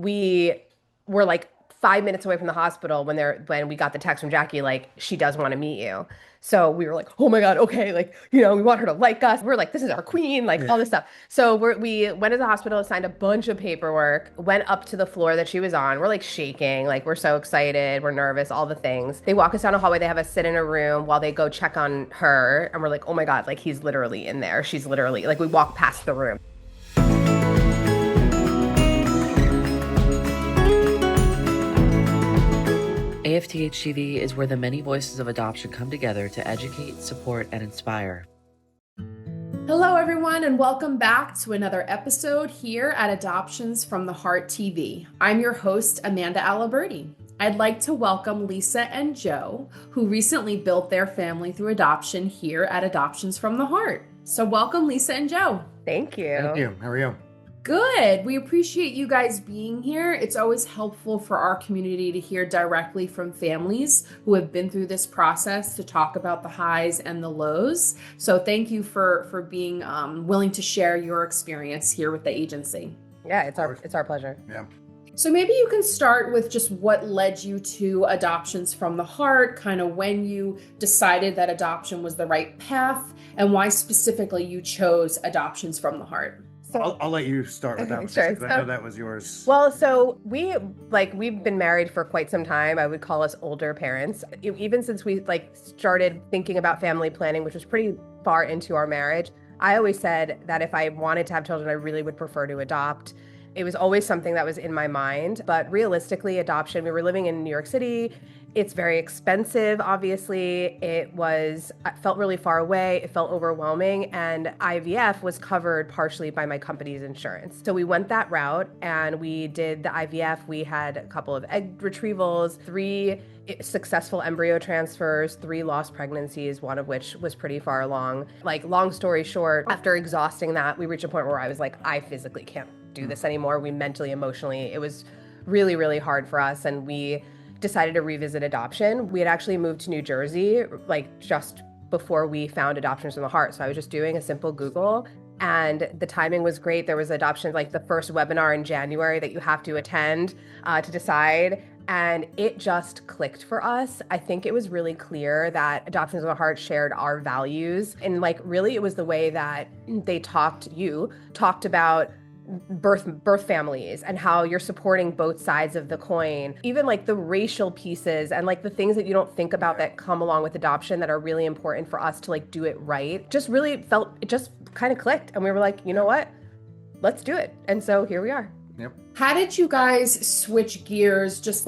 we were like 5 minutes away from the hospital when we got the text from Jackie, like, she does want to meet you. So we were like, oh my God, okay, like, we want her to like us. We're like, this is our queen, like all this stuff. So we went to the hospital, signed a bunch of paperwork, went up to the floor that she was on. We're like shaking, like we're so excited, we're nervous, all the things. They walk us down a hallway, they have us sit in a room while they go check on her. And we're like, oh my God, like he's literally in there. She's literally, like we walk past the room. AFTHtv is where the many voices of adoption come together to educate, support, and inspire. Hello, everyone, and welcome back to another episode here at Adoptions from the Heart TV. I'm your host, Amanda Aliberti. I'd like to welcome Lisa and Joe, who recently built their family through adoption here at Adoptions from the Heart. So welcome, Lisa and Joe. Thank you. Thank you. How are you? Good. We appreciate you guys being here. It's always helpful for our community to hear directly from families who have been through this process to talk about the highs and the lows. So thank you for being willing to share your experience here with the agency. Yeah, it's our pleasure. Yeah. So maybe you can start with just what led you to Adoptions from the Heart, kind of when you decided that adoption was the right path, and why specifically you chose Adoptions from the Heart. I'll let you start with that one. Sure. I know that was yours. Well, so we've been married for quite some time. I would call us older parents. Even since we started thinking about family planning, which was pretty far into our marriage, I always said that if I wanted to have children, I really would prefer to adopt. It was always something that was in my mind, but realistically, adoption, we were living in New York City. It's very expensive, obviously. It felt really far away. It felt overwhelming. And IVF was covered partially by my company's insurance. So we went that route and we did the IVF. We had a couple of egg retrievals, 3 successful embryo transfers, 3 lost pregnancies, one of which was pretty far along. Long story short, after exhausting that, we reached a point where I was like, I physically can't do this anymore. We mentally, emotionally, it was really, really hard for us. And we decided to revisit adoption. We had actually moved to New Jersey, just before we found Adoptions from the Heart. So I was just doing a simple Google and the timing was great. There was adoption, the first webinar in January that you have to attend to decide. And it just clicked for us. I think it was really clear that Adoptions from the Heart shared our values. And really it was the way that they talked about birth families and how you're supporting both sides of the coin, even the racial pieces and the things that you don't think about that come along with adoption that are really important for us to do it right. Just really felt, it just kind of clicked and we were like, you know what, let's do it. And so here we are. Yep. How did you guys switch gears just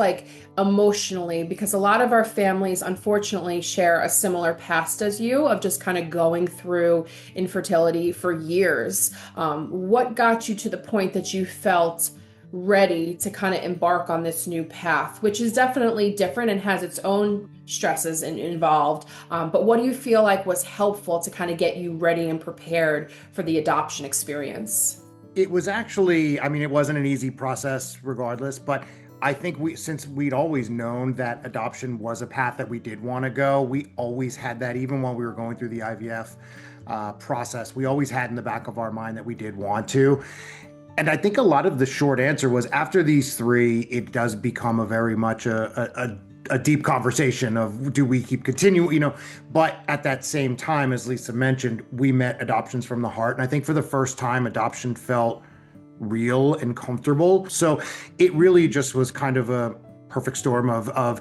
emotionally? Because a lot of our families unfortunately share a similar past as you of just kind of going through infertility for years. What got you to the point that you felt ready to kind of embark on this new path, which is definitely different and has its own stresses involved. But what do you feel was helpful to kind of get you ready and prepared for the adoption experience? It was actually, it wasn't an easy process regardless, but I think since we'd always known that adoption was a path that we did want to go, we always had that, even while we were going through the IVF process, we always had in the back of our mind that we did want to. And I think a lot of the short answer was after these 3, it does become a very much a deep conversation of do we keep continuing, but at that same time, as Lisa mentioned, we met Adoptions from the Heart. And I think for the first time, adoption felt real and comfortable. So it really just was kind of a perfect storm of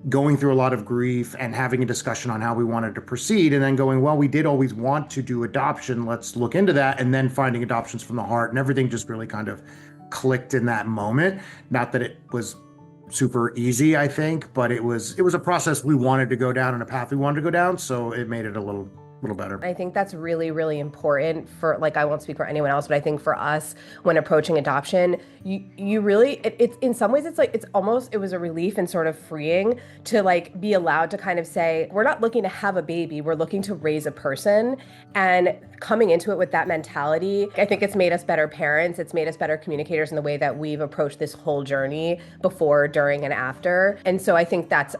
going through a lot of grief and having a discussion on how we wanted to proceed and then going, well, we did always want to do adoption. Let's look into that. And then finding Adoptions from the Heart and everything just really kind of clicked in that moment. Not that it was super easy, I think, but it was a process we wanted to go down and a path we wanted to go down. So it made it a little better. I think that's really, really important for, I won't speak for anyone else, but I think for us when approaching adoption, you really, it's in some ways, it was a relief and sort of freeing to be allowed to kind of say, we're not looking to have a baby, we're looking to raise a person. And coming into it with that mentality, I think it's made us better parents. It's made us better communicators in the way that we've approached this whole journey before, during, and after. And so I think that's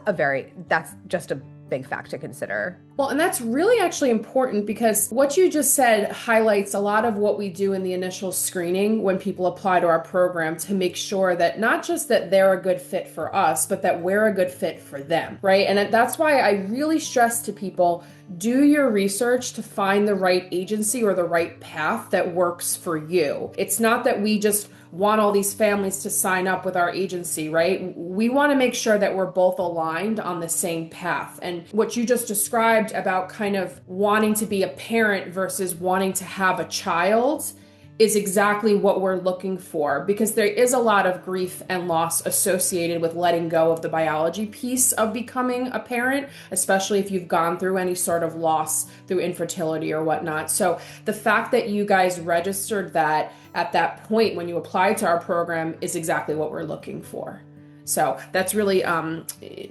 just a big fact to consider. Well, and that's really actually important because what you just said highlights a lot of what we do in the initial screening when people apply to our program to make sure that not just that they're a good fit for us, but that we're a good fit for them, right? And that's why I really stress to people, do your research to find the right agency or the right path that works for you. It's not that we just want all these families to sign up with our agency, right? We want to make sure that we're both aligned on the same path. And what you just described about kind of wanting to be a parent versus wanting to have a child is exactly what we're looking for, because there is a lot of grief and loss associated with letting go of the biology piece of becoming a parent, especially if you've gone through any sort of loss through infertility or whatnot. So the fact that you guys registered that at that point when you applied to our program is exactly what we're looking for. So that's really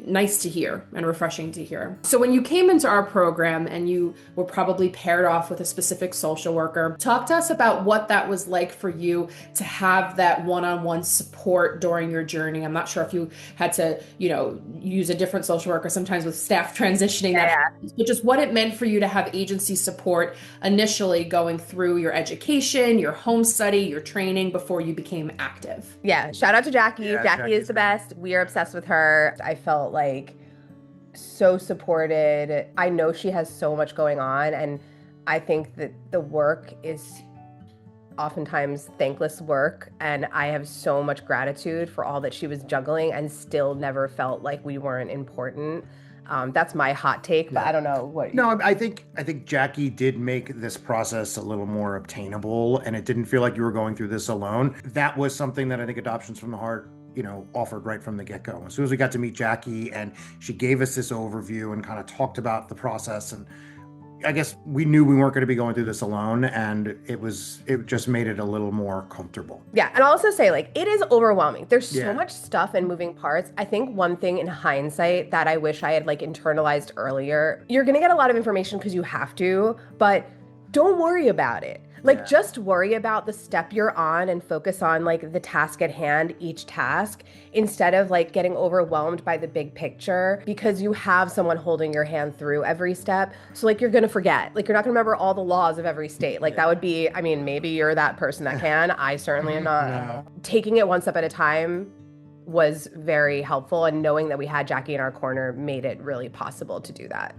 nice to hear and refreshing to hear. So when you came into our program and you were probably paired off with a specific social worker, talk to us about what that was like for you to have that one-on-one support during your journey. I'm not sure if you had to, use a different social worker sometimes with staff transitioning but just what it meant for you to have agency support initially going through your education, your home study, your training before you became active. Yeah, shout out to Jackie. Yeah, Jackie is the best. We are obsessed with her. I felt like so supported. I know she has so much going on, and I think that the work is oftentimes thankless work, and I have so much gratitude for all that she was juggling and still never felt like we weren't important. That's my hot take, but I don't know what. No, I think Jackie did make this process a little more obtainable, and it didn't feel like you were going through this alone. That was something that I think Adoptions from the Heart, offered right from the get-go. As soon as we got to meet Jackie and she gave us this overview and kind of talked about the process, and I guess we knew we weren't going to be going through this alone, and it just made it a little more comfortable. Yeah, and I'll also say, it is overwhelming. There's so much stuff and moving parts. I think one thing in hindsight that I wish I had internalized earlier, you're going to get a lot of information because you have to, but don't worry about it. Just worry about the step you're on and focus on the task at hand, each task, instead of getting overwhelmed by the big picture, because you have someone holding your hand through every step. So you're going to forget, you're not going to remember all the laws of every state. That would be, maybe you're that person that can. I certainly am not. No. Taking it one step at a time was very helpful, and knowing that we had Jackie in our corner made it really possible to do that,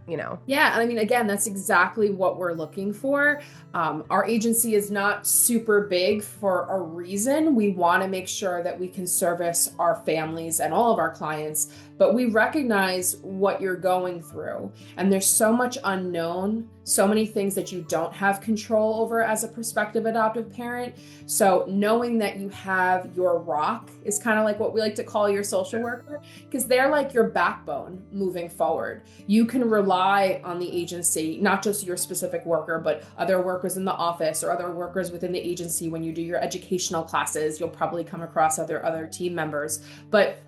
Yeah, again, that's exactly what we're looking for. Our agency is not super big for a reason. We want to make sure that we can service our families and all of our clients, but we recognize what you're going through. And there's so much unknown, so many things that you don't have control over as a prospective adoptive parent. So knowing that you have your rock is kind of like what we like to call your social worker, because they're like your backbone moving forward. You can rely on the agency, not just your specific worker, but other workers in the office or other workers within the agency. When you do your educational classes, you'll probably come across other team members. But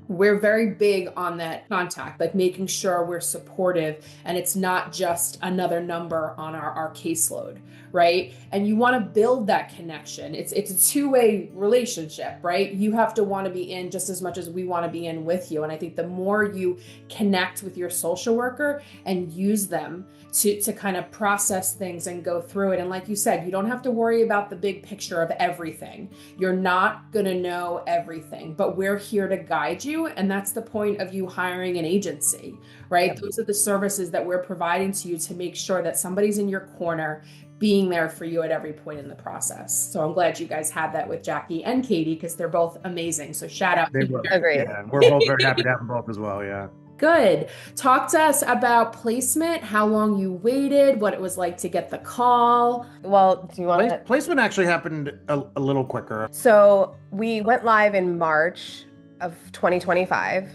we're very big on that contact, making sure we're supportive and it's not just another number on our caseload, right? And you want to build that connection. It's a two-way relationship, right? You have to want to be in just as much as we want to be in with you. And I think the more you connect with your social worker and use them to kind of process things and go through it. And like you said, you don't have to worry about the big picture of everything. You're not going to know everything, but we're here to guide you. And that's the point of you hiring an agency, right? Yeah. Those are the services that we're providing to you to make sure that somebody's in your corner, being there for you at every point in the process. So I'm glad you guys had that with Jackie and Katie, because they're both amazing. So shout out. They were. Agreed. Yeah, we're both very happy to have them both as well. Yeah. Good. Talk to us about placement, how long you waited, what it was like to get the call. Well, do you want to? Placement actually happened a little quicker. So we went live in March of 2025.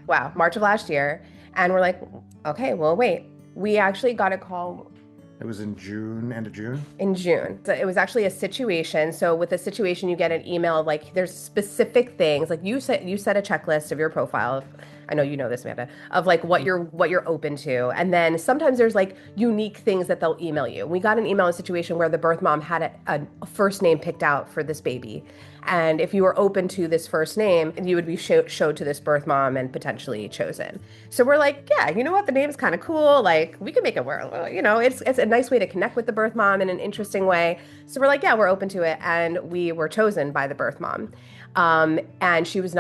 March of last year. And we're like, okay, well, wait. We actually got a call. It was in June, end of June? In June. So it was actually a situation. So with a situation, you get an email of there's specific things. You set a checklist of your profile. I know you know this, Amanda, of like what you're open to. And then sometimes there's like unique things that they'll email you. We got an email situation where the birth mom had a first name picked out for this baby. And if you were open to this first name, you would be showed to this birth mom and potentially chosen. So we're like, yeah, you know what? The name's kind of cool. Like we can make it work. You know, it's a nice way to connect with the birth mom in an interesting way. So we're like, yeah, we're open to it. And we were chosen by the birth mom. And she was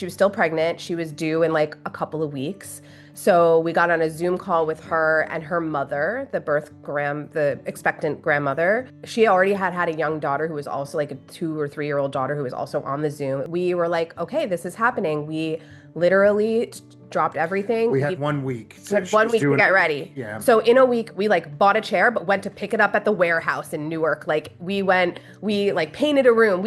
still pregnant. She was due in like a couple of weeks. So we got on a Zoom call with her and her mother, the expectant grandmother. She already had a young daughter who was also like a 2 or 3 year old daughter who was also on the Zoom. We were like, okay, this is happening. We literally dropped everything. We had 1 week. We had 1 week to get ready. Yeah. So in a week, we like bought a chair, but went to pick it up at the warehouse in Newark. Like we like painted a room.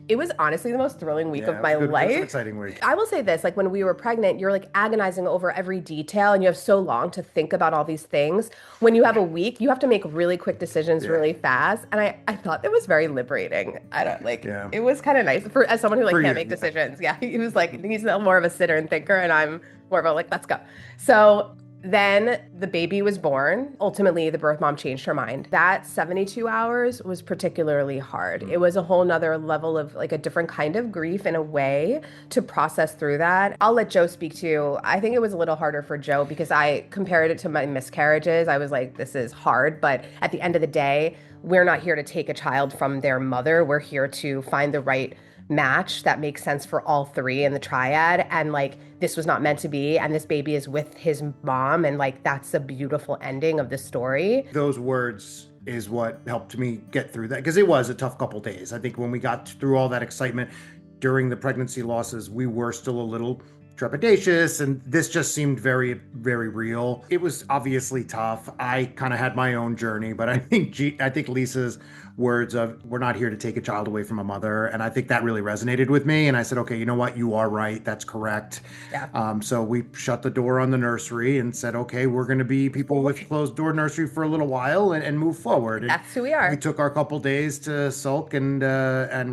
It was honestly the most thrilling week of my life. It was an exciting week. I will say this, like when we were pregnant, you're like agonizing over every detail and you have so long to think about all these things. When you have a week, you have to make really quick decisions really fast. And I thought it was very liberating. It was kind of nice as someone who can't make decisions. Yeah. He was like, he's more of a sitter and thinker and I'm more of a like, let's go. So then the baby was born. Ultimately, the birth mom changed her mind. That 72 hours was particularly hard. It was a whole nother level of like a different kind of grief in a way to process through that. I'll let Joe speak to. I think it was a little harder for Joe because I compared it to my miscarriages. I was like, this is hard. But at the end of the day, we're not here to take a child from their mother. We're here to find the right match that makes sense for all three in the triad. And like, this was not meant to be. And this baby is with his mom. And like, that's a beautiful ending of the story. Those words is what helped me get through that because it was a tough couple days. I think when we got through all that excitement during the pregnancy losses, we were still a little trepidatious and this just seemed very, very real. It was obviously tough. I kind of had my own journey, but I think Lisa's words of we're not here to take a child away from a mother. And I think that really resonated with me. And I said, okay, you know what? You are right. That's correct. Yeah. So we shut the door on the nursery and said, okay, we're going to be people with closed door nursery for a little while and move forward. And that's who we are. We took our couple days to sulk and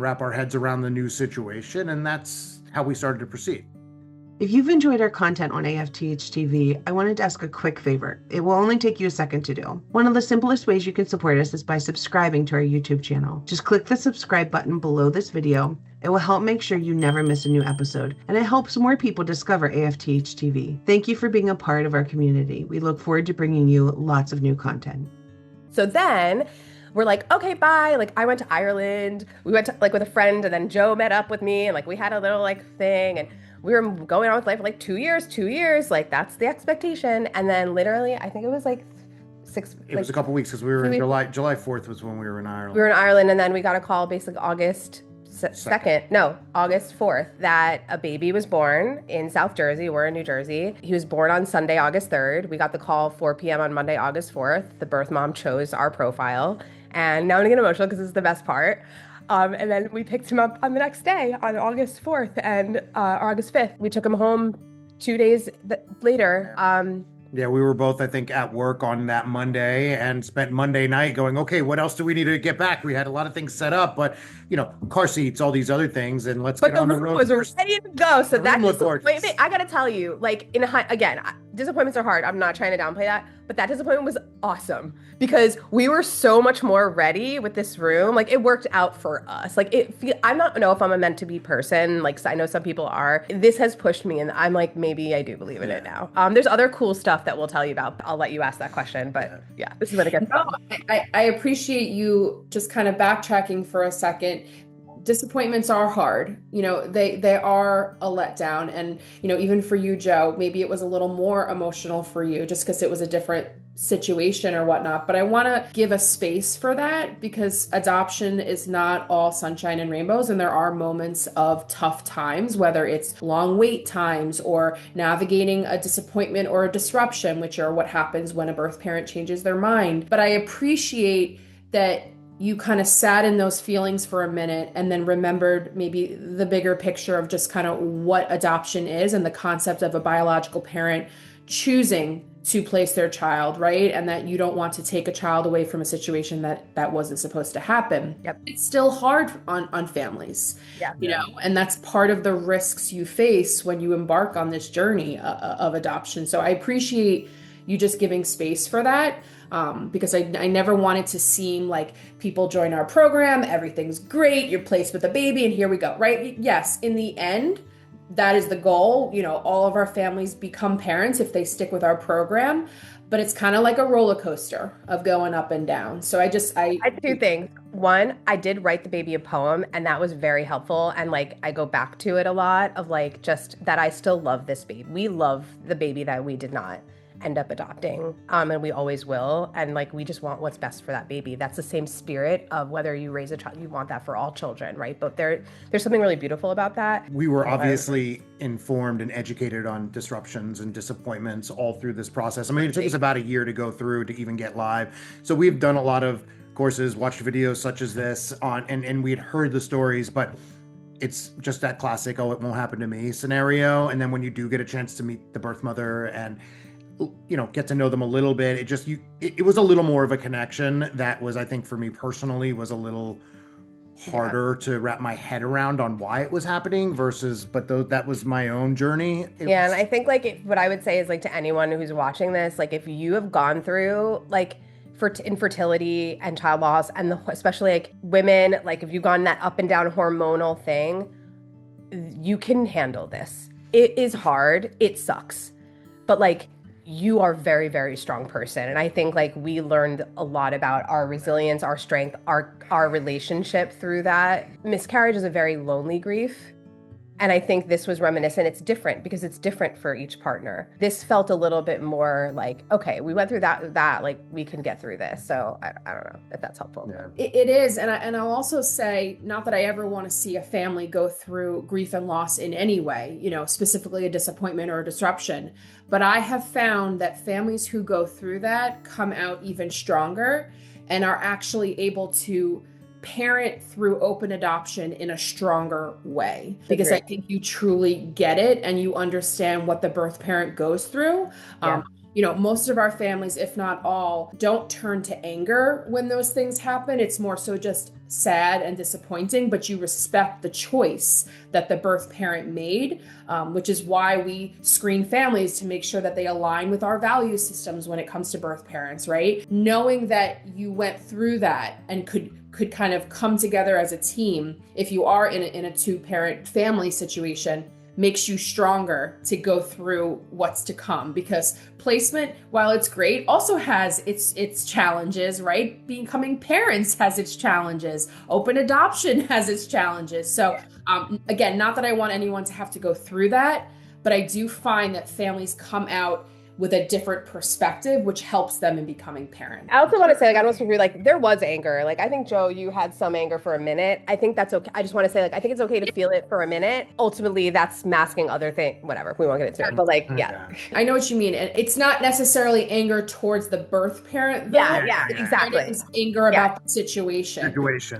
wrap our heads around the new situation. And that's how we started to proceed. If you've enjoyed our content on AFTH TV, I wanted to ask a quick favor. It will only take you a second to do. One of the simplest ways you can support us is by subscribing to our YouTube channel. Just click the subscribe button below this video. It will help make sure you never miss a new episode, and it helps more people discover AFTH TV. Thank you for being a part of our community. We look forward to bringing you lots of new content. So then we're like, okay, bye. Like I went to Ireland. We went to like with a friend and then Joe met up with me and like we had a little like thing and we were going on with life for like 2 years. Like that's the expectation. And then literally, I think it was like It was a couple weeks because we were in July 4th was when we were in Ireland. We were in Ireland and then we got a call basically August 4th that a baby was born in South Jersey. We're in New Jersey. He was born on Sunday, August 3rd. We got the call 4 p.m. on Monday, August 4th. The birth mom chose our profile. And now I'm gonna get emotional because this is the best part. And then we picked him up on the next day, on August 4th and August 5th. We took him home 2 days later. Yeah, we were both, I think, at work on that Monday and spent Monday night going, okay, what else do we need to get back? We had a lot of things set up, but, you know, car seats, all these other things, and let's get on the road. But the room was ready to go, so that disappointment, I got to tell you, like, again, disappointments are hard. I'm not trying to downplay that, but that disappointment was awesome because we were so much more ready with this room. Like, it worked out for us. Like, I don't know if I'm a meant to be person. Like, I know some people are. This has pushed me, and I'm like, maybe I do believe in it now. There's other cool stuff that we'll tell you about. I'll let you ask that question, but yeah, this is when it gets. No, I appreciate you just kind of backtracking for a second. Disappointments are hard. You know, they are a letdown. And, you know, even for you, Joe, maybe it was a little more emotional for you just because it was a different situation or whatnot. But I want to give a space for that because adoption is not all sunshine and rainbows. And there are moments of tough times, whether it's long wait times or navigating a disappointment or a disruption, which are what happens when a birth parent changes their mind. But I appreciate that you kind of sat in those feelings for a minute and then remembered maybe the bigger picture of just kind of what adoption is and the concept of a biological parent choosing to place their child, right? And that you don't want to take a child away from a situation that wasn't supposed to happen. Yep. It's still hard on families, Yeah. you know, and that's part of the risks you face when you embark on this journey of adoption. So I appreciate you just giving space for that. Because I never want it to seem like people join our program, everything's great, you're placed with a baby, and here we go, right? Yes, in the end, that is the goal. You know, all of our families become parents if they stick with our program, but it's kind of like a roller coaster of going up and down. So I had two things. One, I did write the baby a poem, and that was very helpful. And like, I go back to it a lot of like, just that I still love this baby. We love the baby that we did not end up adopting, and we always will, and like we just want what's best for that baby. That's the same spirit of whether you raise a child, you want that for all children, right? But there's something really beautiful about that. We were obviously informed and educated on disruptions and disappointments all through this process. I mean, it took us about a year to go through to even get live, so we've done a lot of courses, watched videos such as this on, and we had heard the stories, but it's just that classic, oh, it won't happen to me scenario. And then when you do get a chance to meet the birth mother and, you know, get to know them a little bit, it was a little more of a connection that was, I think for me personally, was a little harder to wrap my head around on why it was happening versus, but that was my own journey. And I think like what I would say is like to anyone who's watching this, like if you have gone through like for infertility and child loss, and especially like women, like if you've gone that up and down hormonal thing, you can handle this. It is hard. It sucks. But like, you are a very, very strong person. And I think like we learned a lot about our resilience, our strength, our relationship through that. Miscarriage is a very lonely grief. And I think this was reminiscent. It's different because it's different for each partner. This felt a little bit more like, okay, we went through that, like we can get through this. So I don't know if that's helpful. Yeah. It is. And I'll also say, not that I ever want to see a family go through grief and loss in any way, you know, specifically a disappointment or a disruption. But I have found that families who go through that come out even stronger and are actually able to parent through open adoption in a stronger way, because I think you truly get it and you understand what the birth parent goes through. You know, most of our families, if not all, don't turn to anger when those things happen. It's more so just sad and disappointing, but you respect the choice that the birth parent made, which is why we screen families to make sure that they align with our value systems when it comes to birth parents, right? Knowing that you went through that and could kind of come together as a team, if you are in a two-parent family situation, makes you stronger to go through what's to come, because placement, while it's great, also has its challenges, right? Becoming parents has its challenges. Open adoption has its challenges. So again, not that I want anyone to have to go through that, but I do find that families come out with a different perspective, which helps them in becoming parents. I also want to say, like, I don't agree, like, there was anger. Like, I think, Joe, you had some anger for a minute. I think that's okay. I just want to say, like, I think it's okay to feel it for a minute. Ultimately, that's masking other things, whatever. We won't get into it. But, like, yeah. I know what you mean. And it's not necessarily anger towards the birth parent, though. Yeah, exactly. It's anger about the situation.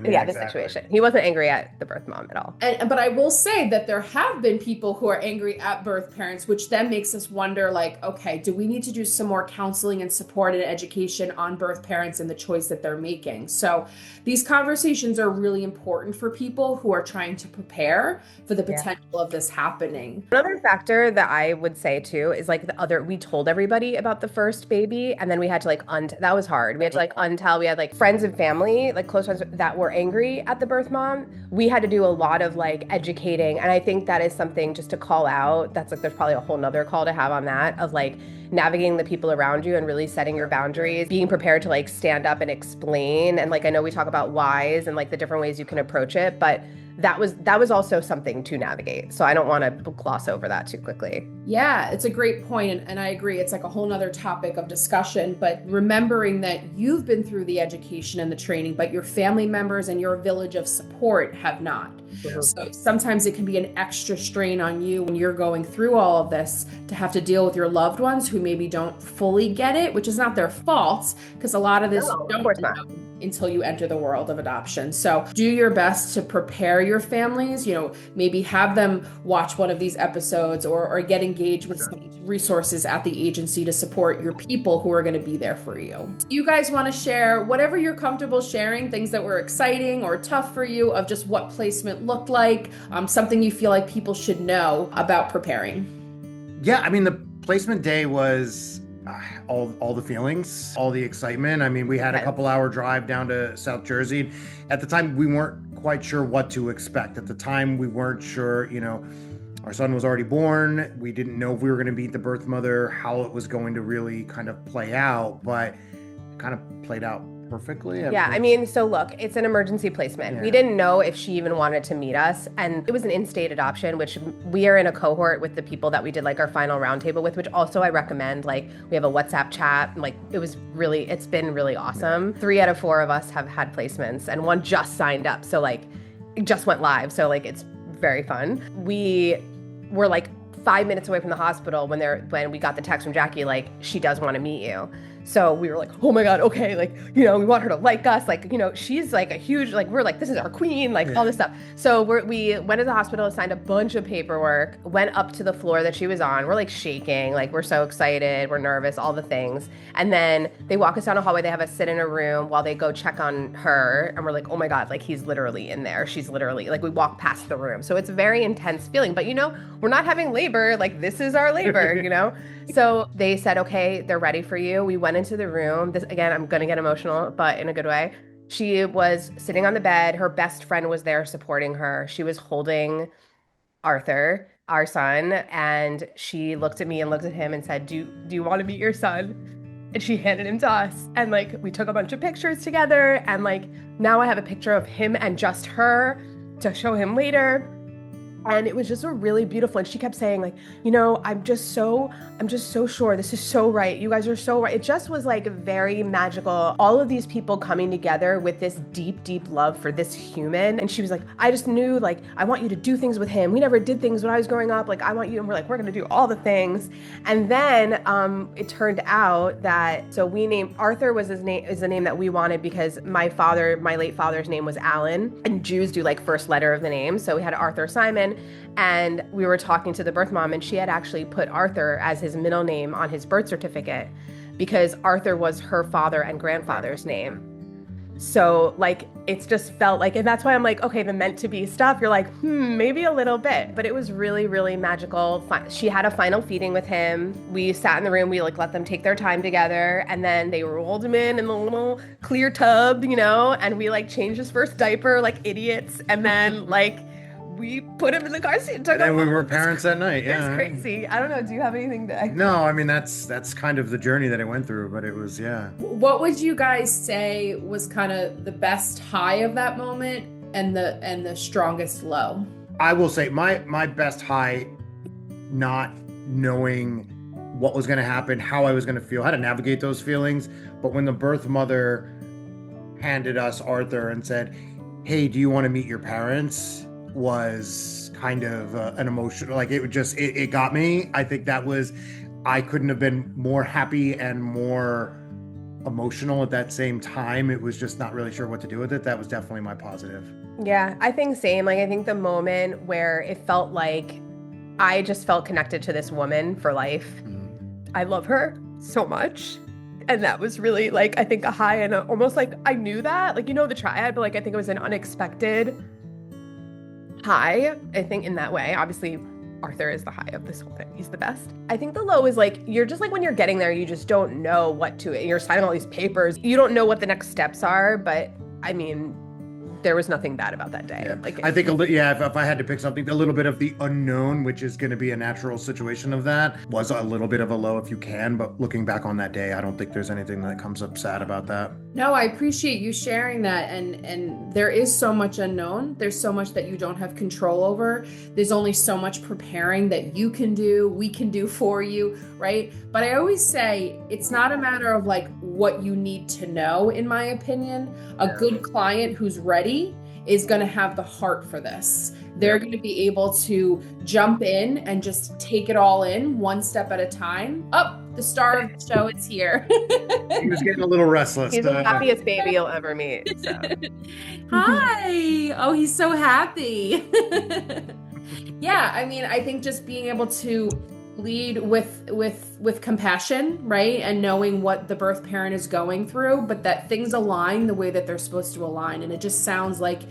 Yeah, the situation. He wasn't angry at the birth mom at all. But I will say that there have been people who are angry at birth parents, which then makes us wonder, like, okay, do we need to do some more counseling and support and education on birth parents and the choice that they're making? So these conversations are really important for people who are trying to prepare for the potential of this happening. Another factor that I would say too is like we told everybody about the first baby, and then we had to like that was hard. We had to like untell. We had like friends and family, like close friends that were angry at the birth mom. We had to do a lot of like educating, and I think that is something just to call out. That's like, there's probably a whole nother call to have on that, of like navigating the people around you and really setting your boundaries, being prepared to like stand up and explain. And like, I know we talk about whys and like the different ways you can approach it, but that was also something to navigate. So I don't want to gloss over that too quickly. Yeah, it's a great point. And I agree. It's like a whole nother topic of discussion, but remembering that you've been through the education and the training, but your family members and your village of support have not. So sometimes it can be an extra strain on you when you're going through all of this to have to deal with your loved ones who maybe don't fully get it, which is not their fault, because a lot of this of course not. until you enter the world of adoption. So do your best to prepare your families, maybe have them watch one of these episodes or get engaged with some resources at the agency to support your people who are going to be there for you. You guys want to share whatever you're comfortable sharing, things that were exciting or tough for you of just what placement looked like, something you feel like people should know about preparing? Yeah, I mean, the placement day was all the feelings, all the excitement. I mean, we had a couple hour drive down to South Jersey. At the time, we weren't quite sure what to expect. At the time, we weren't sure, our son was already born. We didn't know if we were going to meet the birth mother, how it was going to really kind of play out, but it kind of played out perfectly. Yeah, I mean, so look, it's an emergency placement. We didn't know if she even wanted to meet us. And it was an in-state adoption, which we are in a cohort with the people that we did like our final roundtable with, which also I recommend. Like, we have a WhatsApp chat. Like, it's been really awesome. 3 out of 4 of us have had placements and 1 just signed up. So like, it just went live. So like, it's very fun. We were like 5 minutes away from the hospital when we got the text from Jackie, like, she does want to meet you. So we were like, oh my God, okay, like, we want her to like us, like, she's like a huge, like, we're like, this is our queen, like all this stuff. So we went to the hospital, signed a bunch of paperwork, went up to the floor that she was on. We're like shaking, like, we're so excited, we're nervous, all the things. And then they walk us down a hallway, they have us sit in a room while they go check on her. And we're like, oh my God, like, he's literally in there. She's literally, like, we walk past the room. So it's a very intense feeling, but we're not having labor, like, this is our labor, So they said, okay, they're ready for you. We went into the room. This, again, I'm going to get emotional, but in a good way. She was sitting on the bed. Her best friend was there supporting her. She was holding Arthur, our son, and she looked at me and looked at him and said, do you want to meet your son? And she handed him to us. And like, we took a bunch of pictures together. And like, now I have a picture of him and just her to show him later. And it was just a really beautiful, and she kept saying like, I'm just so sure this is so right. You guys are so right. It just was like very magical. All of these people coming together with this deep, deep love for this human. And she was like, I just knew, like, I want you to do things with him. We never did things when I was growing up. Like, I want you, and we're like, we're going to do all the things. And then it turned out that, so we named, Arthur was the name that we wanted because my late father's name was Alan, and Jews do like first letter of the name. So we had Arthur Simon. And we were talking to the birth mom, and she had actually put Arthur as his middle name on his birth certificate because Arthur was her father and grandfather's name. So like, it's just felt like, and that's why I'm like, okay, the meant to be stuff, you're like, maybe a little bit, but it was really, really magical. She had a final feeding with him. We sat in the room, we like let them take their time together, and then they rolled him in the little clear tub, and we like changed his first diaper like idiots. And then like, we put him in the car seat and took him. And we were parents that night. Yeah, it's crazy. I don't know. Do you have anything to? No, I mean that's kind of the journey that I went through, but it was What would you guys say was kind of the best high of that moment and the strongest low? I will say my best high, not knowing what was going to happen, how I was going to feel, how to navigate those feelings. But when the birth mother handed us Arthur and said, "Hey, do you want to meet your parents?" was kind of an emotional, like it got me. I think I couldn't have been more happy and more emotional at that same time. It was just not really sure what to do with it. That was definitely my positive. Yeah, I think same. Like, I think the moment where it felt like I just felt connected to this woman for life. I love her so much. And that was really like, I think a high and almost like I knew that, like, the triad, but like, I think it was an unexpected high, I think, in that way. Obviously, Arthur is the high of this whole thing. He's the best. I think the low is like, you're just like, when you're getting there, you just don't know what to, you're signing all these papers. You don't know what the next steps are, but I mean, there was nothing bad about that day. Yeah. Like, I think, if I had to pick something, a little bit of the unknown, which is going to be a natural situation of that, was a little bit of a low if you can. But looking back on that day, I don't think there's anything that comes up sad about that. No, I appreciate you sharing that. And there is so much unknown. There's so much that you don't have control over. There's only so much preparing that you can do, we can do for you, right? But I always say it's not a matter of like what you need to know, in my opinion. A good client who's ready is going to have the heart for this. they're going to be able to jump in and just take it all in one step at a time. Oh, the star of the show is here. He was getting a little restless. He's the happiest baby you'll ever meet. So. Hi. Oh, he's so happy. Yeah, I mean, I think just being able to lead with compassion, right? And knowing what the birth parent is going through, but that things align the way that they're supposed to align. And it just sounds like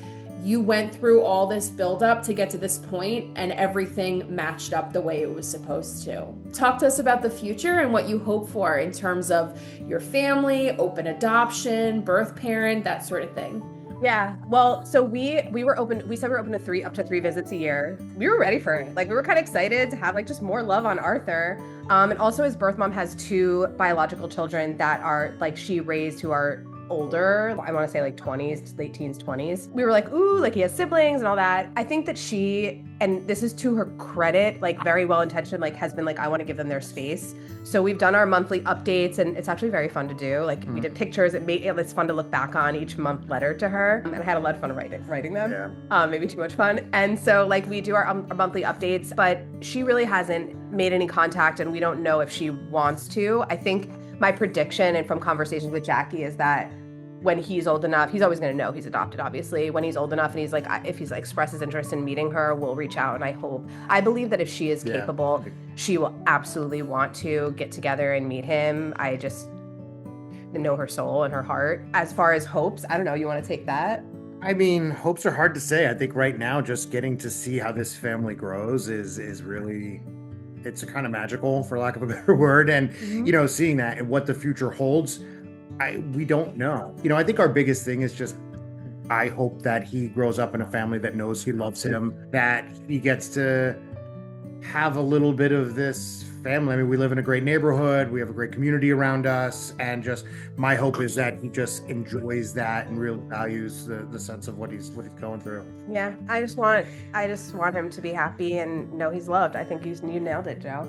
you went through all this buildup to get to this point and everything matched up the way it was supposed to. Talk to us about the future and what you hope for in terms of your family, open adoption, birth parent, that sort of thing. Yeah, well, so we said we were open to up to 3 visits a year. We were ready for it. Like, we were kind of excited to have like just more love on Arthur. And also his birth mom has 2 biological children that are like she raised, who are older. I want to say like 20s, late teens, 20s. We were like, ooh, like he has siblings and all that. I think that she, and this is to her credit, like very well intentioned, like has been like, I want to give them their space. So we've done our monthly updates, and it's actually very fun to do. Like we did pictures. It's fun to look back on each month letter to her, and I had a lot of fun writing them. Yeah. Maybe too much fun. And so like we do our monthly updates, but she really hasn't made any contact, and we don't know if she wants to. I think my prediction, and from conversations with Jackie, is that when he's old enough, he's always going to know he's adopted, obviously. When he's old enough and he's like, if he's like expresses interest in meeting her, we'll reach out. And I believe that if she is capable, she will absolutely want to get together and meet him. I just know her soul and her heart. As far as hopes, I don't know, you want to take that? I mean, hopes are hard to say. I think right now, just getting to see how this family grows is really, it's kind of magical, for lack of a better word. And, you know, seeing that and what the future holds, we don't know. You know, I think our biggest thing is just, I hope that he grows up in a family that knows he loves him, that he gets to have a little bit of this family. I mean, we live in a great neighborhood. We have a great community around us. And just my hope is that he just enjoys that and really values the sense of what he's going through. Yeah, I just want him to be happy and know he's loved. I think you nailed it, Joe.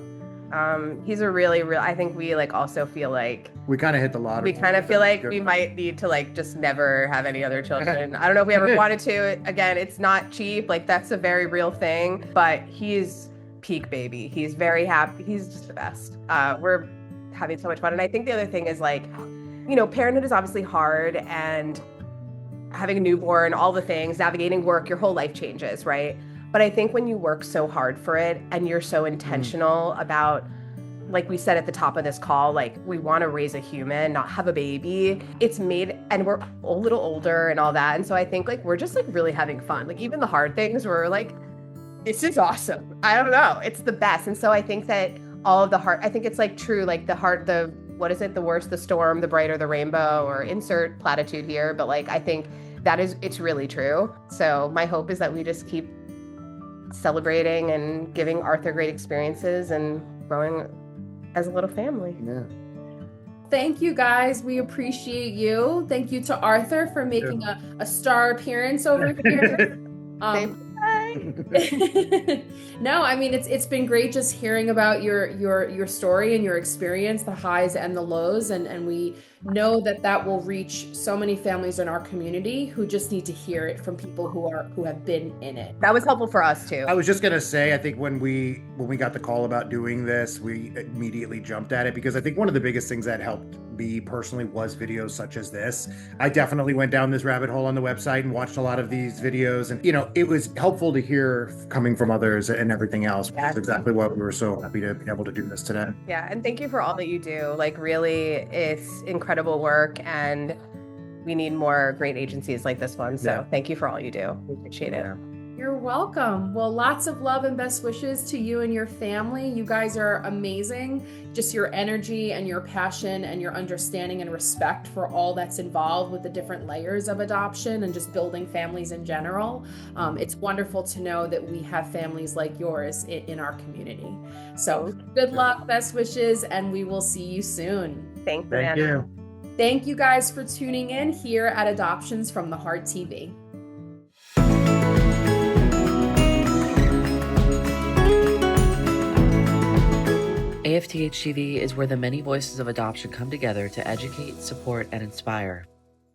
He's a really, I think we like also feel like we kind of hit the lottery. We kind of feel like we might need to like just never have any other children. I don't know if we ever wanted to. Again, it's not cheap. Like that's a very real thing, but he's peak baby. He's very happy. He's just the best. We're having so much fun. And I think the other thing is like, you know, parenthood is obviously hard, and having a newborn, all the things, navigating work, your whole life changes, right? But I think when you work so hard for it and you're so intentional about, like we said at the top of this call, like we want to raise a human, not have a baby. It's made, and we're a little older and all that. And so I think like we're just like really having fun. Like even the hard things, we're like, this is awesome. I don't know. It's the best. And so I think that all of the heart, I think it's like true, like what is it? The worse the storm, the brighter the rainbow, or insert platitude here. But like, I think it's really true. So my hope is that we just keep celebrating and giving Arthur great experiences and growing as a little family. Yeah. Thank you guys. We appreciate you. Thank you to Arthur for making a star appearance over here. No, I mean it's been great just hearing about your story and your experience, the highs and the lows, and we know that will reach so many families in our community who just need to hear it from people who have been in it. That was helpful for us too. I was just gonna say, I think when we got the call about doing this, we immediately jumped at it, because I think one of the biggest things that helped me personally was videos such as this. I definitely went down this rabbit hole on the website and watched a lot of these videos, and you know, it was helpful to hear coming from others and everything else. Yeah. That's exactly what we were so happy to be able to do this today. Yeah, and thank you for all that you do. Like really, it's incredible work, and we need more great agencies like this one. So thank you for all you do. We appreciate it. You're welcome. Well, lots of love and best wishes to you and your family. You guys are amazing. Just your energy and your passion and your understanding and respect for all that's involved with the different layers of adoption and just building families in general. It's wonderful to know that we have families like yours in our community. So good luck, best wishes, and we will see you soon. Thank you. Thank you guys for tuning in here at Adoptions from the Heart TV. AFTHtv is where the many voices of adoption come together to educate, support, and inspire.